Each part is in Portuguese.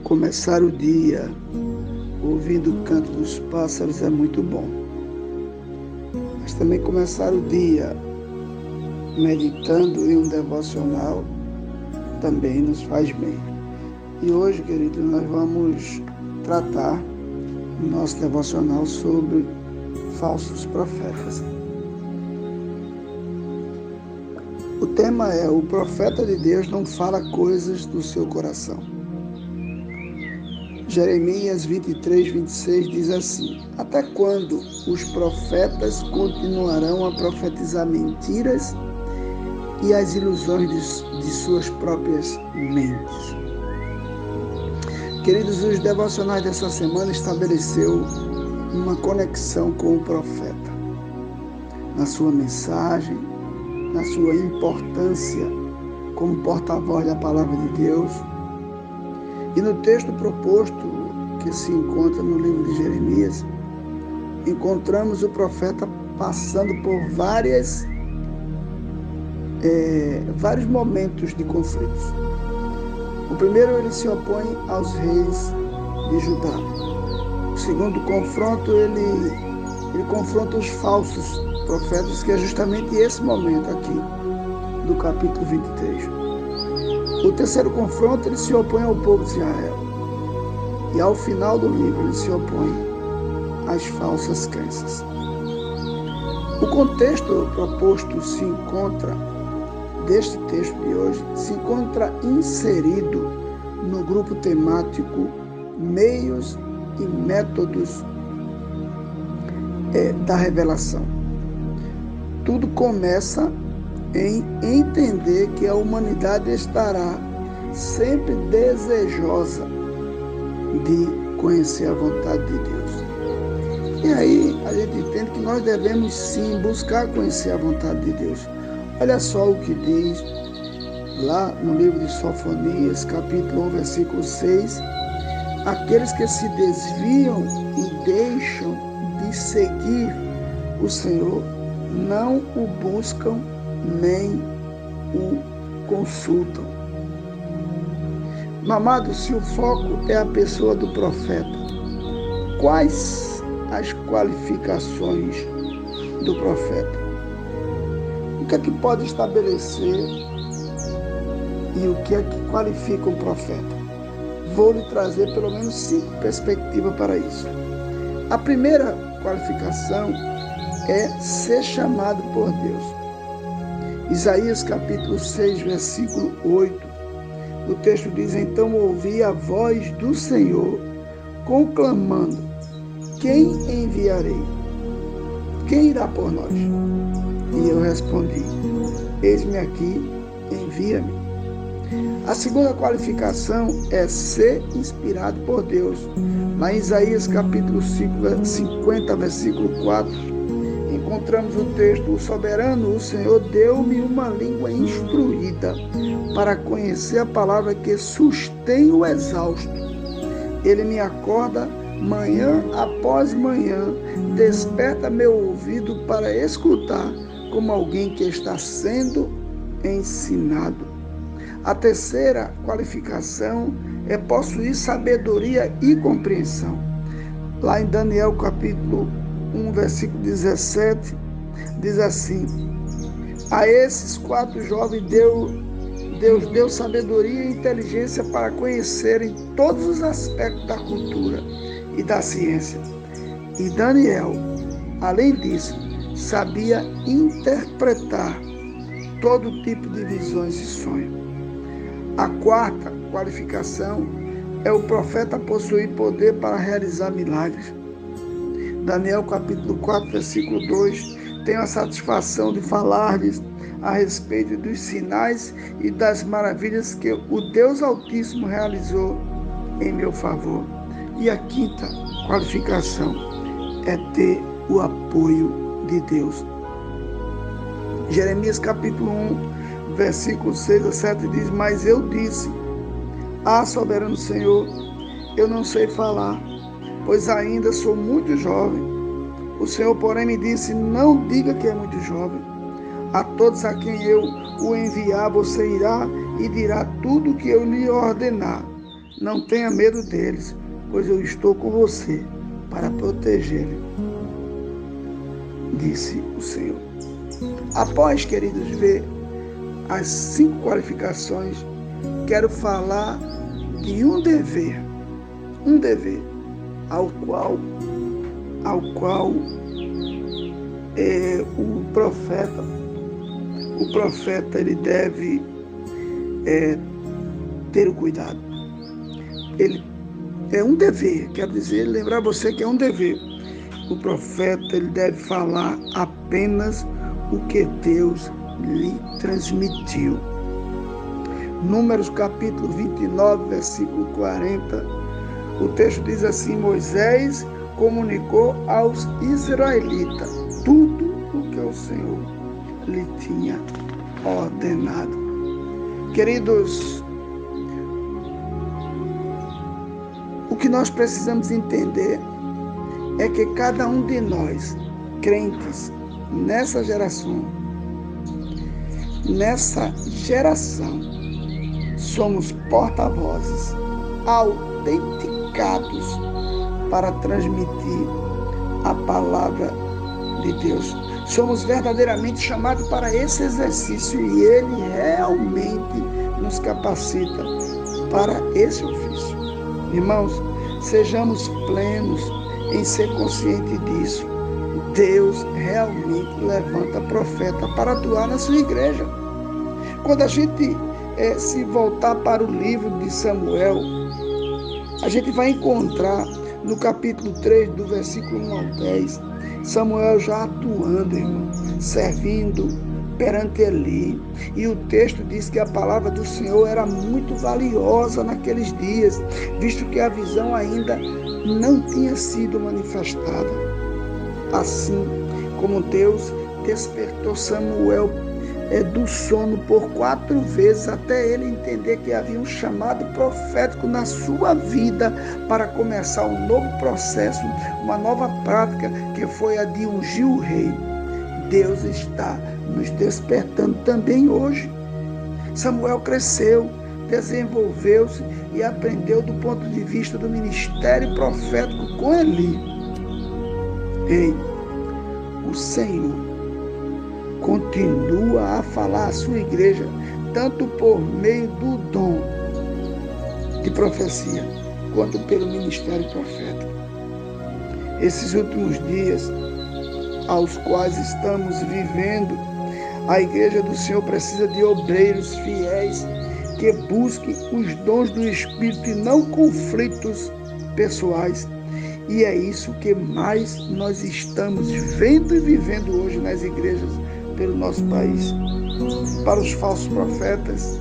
Começar o dia ouvindo o canto dos pássaros é muito bom, mas também começar o dia meditando em um devocional também nos faz bem. E hoje, querido, nós vamos tratar no nosso devocional sobre falsos profetas. O tema é: o profeta de Deus não fala coisas do seu coração. Jeremias 23:26 diz assim: até quando os profetas continuarão a profetizar mentiras e as ilusões de suas próprias mentes? Queridos, os devocionais dessa semana estabeleceu uma conexão com o profeta, na sua mensagem, na sua importância como porta-voz da palavra de Deus. E no texto proposto, que se encontra no livro de Jeremias, encontramos o profeta passando por vários momentos de conflitos. O primeiro, ele se opõe aos reis de Judá. O segundo confronto, ele confronta os falsos profetas, que é justamente esse momento aqui do capítulo 23. O terceiro confronto, ele se opõe ao povo de Israel. E ao final do livro, ele se opõe às falsas crenças. O contexto proposto deste texto de hoje, se encontra inserido no grupo temático Meios e Métodos da Revelação. Tudo começa em entender que a humanidade estará sempre desejosa de conhecer a vontade de Deus. E aí a gente entende que nós devemos sim buscar conhecer a vontade de Deus. Olha só o que diz lá no livro de Sofonias, capítulo 1, versículo 6. Aqueles que se desviam e deixam de seguir o Senhor não o buscam nem o consultam. Amado, se o foco é a pessoa do profeta, quais as qualificações do profeta? O que é que pode estabelecer e o que é que qualifica um profeta? Vou lhe trazer pelo menos 5 perspectivas para isso. A primeira qualificação é ser chamado por Deus. Isaías capítulo 6, versículo 8, o texto diz: então ouvi a voz do Senhor conclamando: quem enviarei? Quem irá por nós? E eu respondi: eis-me aqui, envia-me. A segunda qualificação é ser inspirado por Deus. Lá em Isaías capítulo 50, versículo 4, encontramos o texto: o soberano, o Senhor, deu-me uma língua instruída para conhecer a palavra que sustém o exausto. Ele me acorda manhã após manhã, desperta meu ouvido para escutar como alguém que está sendo ensinado. A terceira qualificação é possuir sabedoria e compreensão. Lá em Daniel capítulo 1, versículo 17, diz assim: a esses 4 jovens Deus deu sabedoria e inteligência para conhecerem todos os aspectos da cultura e da ciência. E Daniel, além disso, sabia interpretar todo tipo de visões e sonhos. A quarta qualificação é o profeta possuir poder para realizar milagres. Daniel capítulo 4, versículo 2, tenho a satisfação de falar-lhes a respeito dos sinais e das maravilhas que o Deus Altíssimo realizou em meu favor. E a quinta qualificação é ter o apoio de Deus. Jeremias capítulo 1, versículo 6 a 7 diz: mas eu disse: soberano Senhor, eu não sei falar, pois ainda sou muito jovem. O Senhor, porém, me disse: não diga que é muito jovem. A todos a quem eu o enviar, você irá e dirá tudo o que eu lhe ordenar. Não tenha medo deles, pois eu estou com você para protegê-lo, disse o Senhor. Após, queridos, ver as 5 qualificações, quero falar de um dever ao qual o profeta ele deve ter o cuidado. Ele é um dever, quero dizer, lembrar você que é um dever. O profeta ele deve falar apenas o que Deus lhe transmitiu. Números capítulo 29, versículo 40, o texto diz assim: Moisés comunicou aos israelitas tudo o que o Senhor lhe tinha ordenado. Queridos, o que nós precisamos entender é que cada um de nós, crentes, nessa geração, somos porta-vozes autenticados para transmitir a palavra de Deus. Somos verdadeiramente chamados para esse exercício e ele realmente nos capacita para esse ofício. Irmãos, sejamos plenos em ser consciente disso. Deus realmente levanta profeta para atuar na sua igreja. Quando a gente se voltar para o livro de Samuel, a gente vai encontrar no capítulo 3, do versículo 1 ao 10, Samuel já atuando, irmão, servindo perante Eli. E o texto diz que a palavra do Senhor era muito valiosa naqueles dias, visto que a visão ainda não tinha sido manifestada. Assim como Deus despertou Samuel do sono por 4 vezes, até ele entender que havia um chamado profético na sua vida para começar um novo processo, uma nova prática, que foi a de ungir o rei. Deus está nos despertando também hoje. Samuel cresceu, desenvolveu-se e aprendeu do ponto de vista do ministério profético com Eli. Ei, o Senhor continua a falar à sua igreja, tanto por meio do dom de profecia, quanto pelo ministério profético. Esses últimos dias, aos quais estamos vivendo, a igreja do Senhor precisa de obreiros fiéis que busquem os dons do Espírito e não conflitos pessoais. E é isso que mais nós estamos vendo e vivendo hoje nas igrejas pelo nosso país. Para os falsos profetas,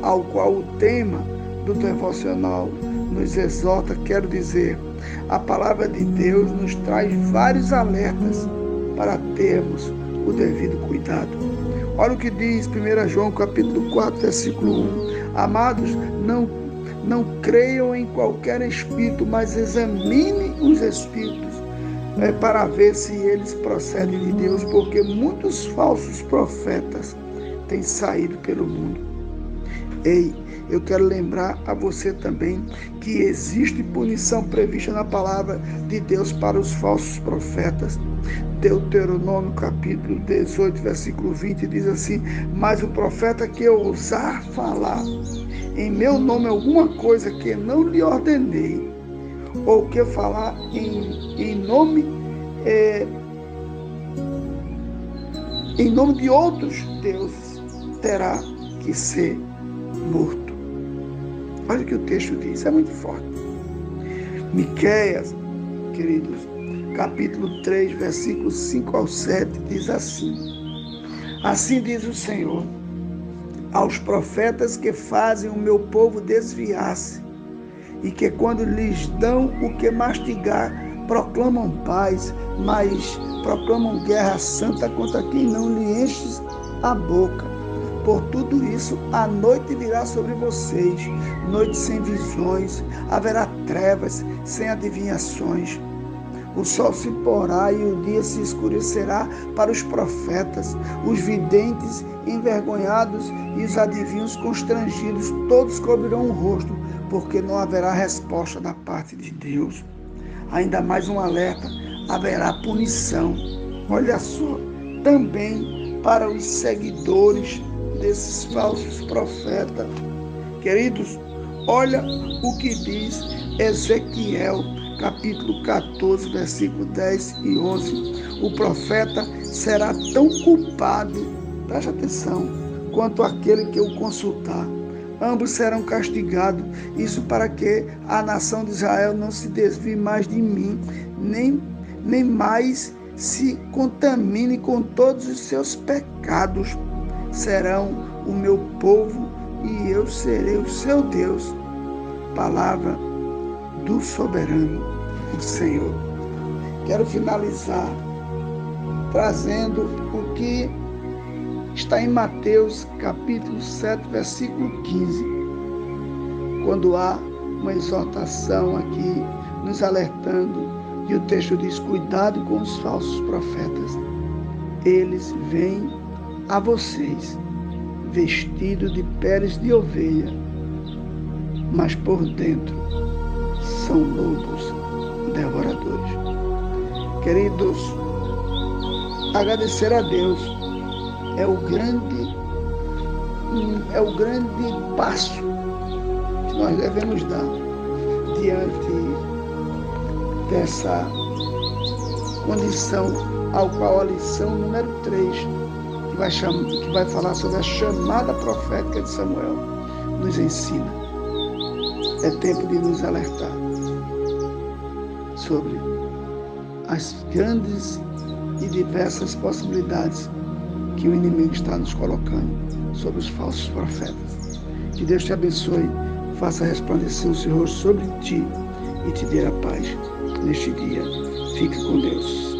ao qual o tema do devocional nos exorta, quero dizer, a palavra de Deus nos traz vários alertas para termos o devido cuidado. Olha o que diz 1 João capítulo 4, versículo 1. Amados, não creiam em qualquer espírito, mas examinem os espíritos para ver se eles procedem de Deus, porque muitos falsos profetas têm saído pelo mundo. Ei, eu quero lembrar a você também que existe punição prevista na palavra de Deus para os falsos profetas. Deuteronômio capítulo 18, versículo 20 diz assim: mas o profeta que ousar falar em meu nome alguma coisa que não lhe ordenei, ou que falar em nome de outros deuses, terá que ser morto. Olha o que o texto diz, é muito forte. Miqueias, queridos, capítulo 3, versículos 5 ao 7, diz assim: assim diz o Senhor aos profetas que fazem o meu povo desviar-se, e que quando lhes dão o que mastigar, proclamam paz, mas proclamam guerra santa contra quem não lhe enche a boca. Por tudo isso, a noite virá sobre vocês, noite sem visões, haverá trevas sem adivinhações. O sol se porá e o dia se escurecerá para os profetas, os videntes envergonhados e os adivinhos constrangidos, todos cobrirão o rosto, porque não haverá resposta da parte de Deus. Ainda mais um alerta, haverá punição. Olha só, também para os seguidores desses falsos profetas. Queridos, olha o que diz Ezequiel, capítulo 14, versículo 10 e 11. O profeta será tão culpado, preste atenção, quanto aquele que o consultar. Ambos serão castigados, isso para que a nação de Israel não se desvie mais de mim, nem mais se contamine com todos os seus pecados. Serão o meu povo e eu serei o seu Deus. Palavra do soberano do Senhor. Quero finalizar trazendo o que está em Mateus capítulo 7, versículo 15, quando há uma exortação aqui nos alertando, e o texto diz: cuidado com os falsos profetas. Eles vêm a vocês vestidos de peles de ovelha, mas por dentro são lobos devoradores. Queridos, agradecer a Deus é o grande passo que nós devemos dar diante dessa condição, ao qual a lição número 3, que vai falar sobre a chamada profética de Samuel, nos ensina. É tempo de nos alertar sobre as grandes e diversas possibilidades que o inimigo está nos colocando sobre os falsos profetas. Que Deus te abençoe, faça resplandecer o seu rosto sobre ti e te dê a paz neste dia. Fique com Deus.